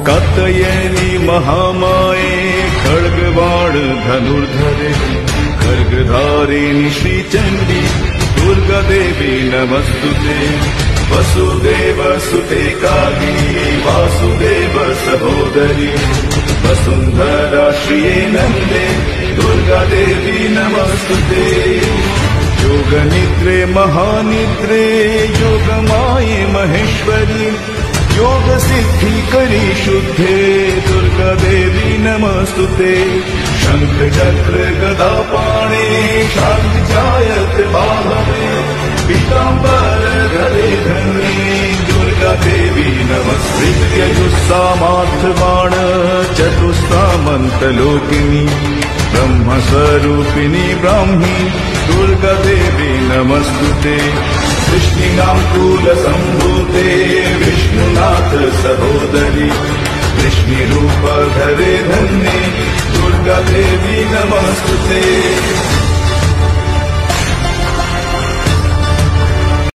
कात्यायनी महामाये खड्गबाण धनुर्धरे खड्गधारिणी श्रीचण्डी दुर्गादेवी नमस्तुते वसुदेव सुते काली वासुदेव सहोदरी वसुन्धरा श्रिये नन्दे दुर्गादेवी नमस्तुते योगनिद्रे महानिद्रे योगमाये महेश्वरी योग सिद्धि करी शुद्धे दुर्गादेवी नमस्तुते शंख चक्र गदा पाणे शांति जायत बाहवे पीतांबर धरे धन्ये दुर्गादेवी नमस्ते जुस्सामार्थ बाण चतुस्सामन्तलोकिनी ब्रह्मस्वरूपिणी ब्राह्मी दुर्गादेवी नमस्तुते कृष्णिनाकुलसम्भूते विष्णुनाथ सहोदरी कृष्णिरूप धरे धन्ये दुर्गादेवी नमस्तुते।